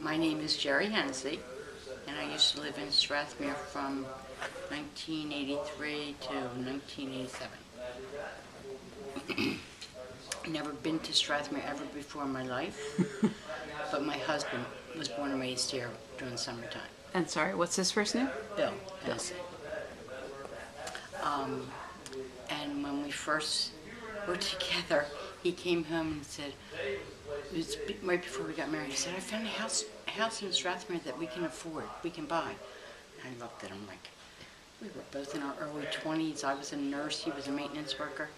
My name is Geri Hennessy, and I used to live in Strathmere from 1983 to 1987. Never been to Strathmere ever before in my life, but my husband was born and raised here during the summertime. And sorry, what's his first name? Bill Hennessy. And when we first were together, he came home and said, it was right before we got married, he said, I found a house in Strathmere that we can afford, we can buy. And I looked at him like, we were both in our early 20s. I was a nurse, he was a maintenance worker.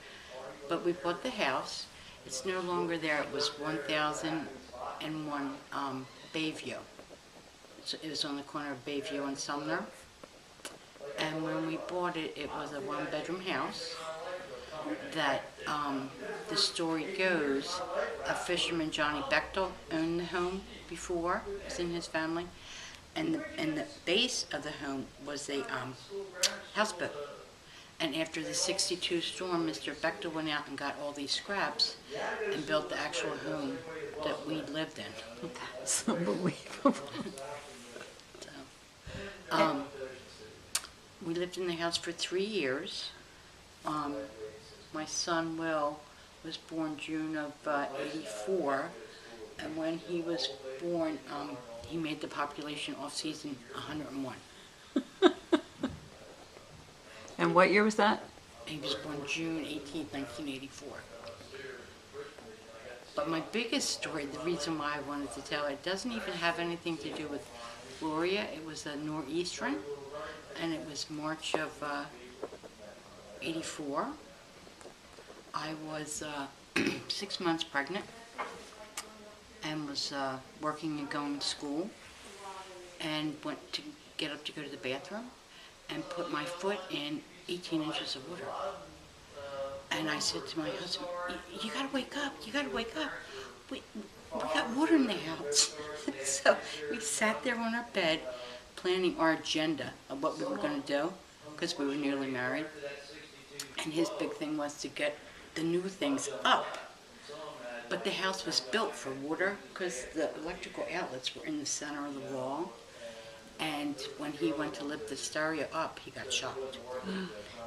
But we bought the house. It's no longer there. It was 1001 Bayview. It was on the corner of Bayview and Sumner. And when we bought it, it was a one-bedroom house that, the story goes, a fisherman, Johnny Bechtel, owned the home before. It was in his family. And the base of the home was a houseboat. And after the '62 storm, Mr. Bechtel went out and got all these scraps and built the actual home that we lived in. That's unbelievable. So, we lived in the house for 3 years. My son, Will, was born June of '84, and when he was born, he made the population off-season 101. And what year was that? He was born June 18, 1984. But my biggest story, the reason why I wanted to tell it, doesn't even have anything to do with Gloria. It was a Noreaster, and it was March of '84. I was 6 months pregnant and was working and going to school, and went to get up to go to the bathroom and put my foot in 18 inches of water. And I said to my husband, you gotta wake up, you gotta wake up. We got water in the house. So we sat there on our bed planning our agenda of what we were gonna do, because we were newly married. And his big thing was to get the new things up. But the house was built for water because the electrical outlets were in the center of the wall. And when he went to lift the stereo up, he got shocked.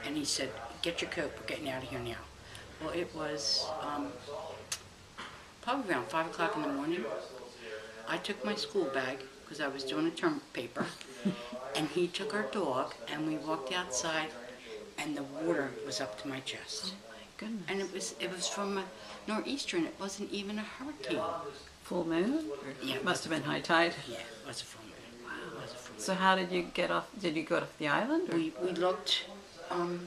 And he said, get your coat, we're getting out of here now. Well, it was probably around 5 o'clock in the morning. I took my school bag, because I was doing a term paper, and he took our dog, and we walked outside, and the water was up to my chest. Oh my goodness. And it was from a Noreaster, and it wasn't even a hurricane. Full moon? Yeah. Must have been high tide. Yeah, it was a full moon. Wow. It was a full moon. So how did you get off? Did you go off the island? Or? We looked, I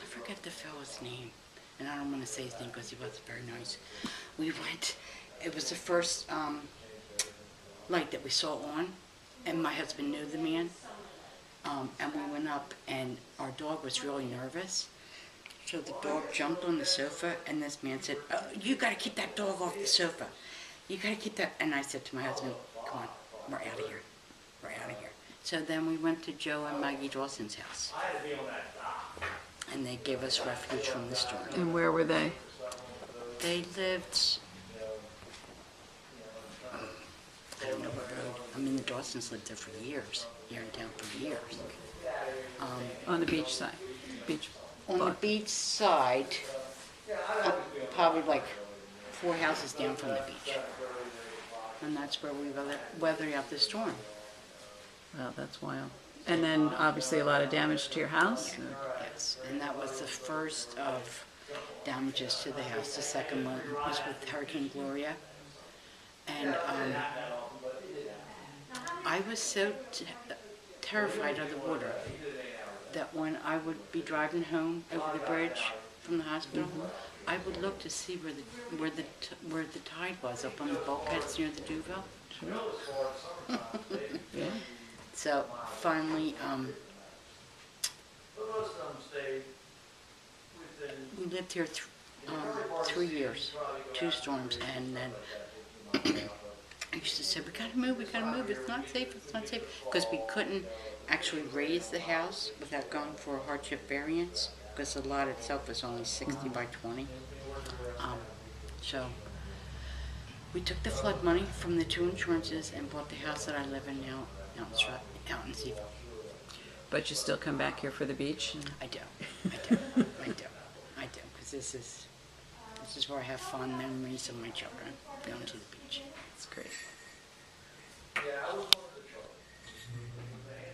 forget the fellow's name, and I don't want to say his name because he wasn't very nice. We went, it was the first light that we saw on, and my husband knew the man, and we went up, and our dog was really nervous. So the dog jumped on the sofa, and this man said, oh, you got to keep that dog off the sofa. You got to keep that. And I said to my husband, come on, we're out of here. We're out of here. So then we went to Joe and Maggie Dawson's house, and they gave us refuge from the storm. And where were they? They lived, I don't know what road. I mean, the Dawsons lived there for years, here in town for years. On the beach side. Beach. On the beach side, probably like 4 houses down from the beach. And that's where we weathered out the storm. Wow, that's wild. And then obviously a lot of damage to your house? Yeah, yes, and that was the first of damages to the house. The second one was with Hurricane Gloria. And I was so terrified of the water that when I would be driving home over the bridge from the hospital, I would look to see where the tide was up on the bulkheads near the Duville. Sure. Yeah. So finally, we lived here 3 years, 2 storms, and then I used to say, we gotta move, it's not safe, because we couldn't actually raise the house without going for a hardship variance, because the lot itself was only 60 by 20. So We took the flood money from the 2 insurances and bought the house that I live in now out in Seaville. But you still come back here for the beach? I do. Because this is where I have fond memories of my children going to the beach.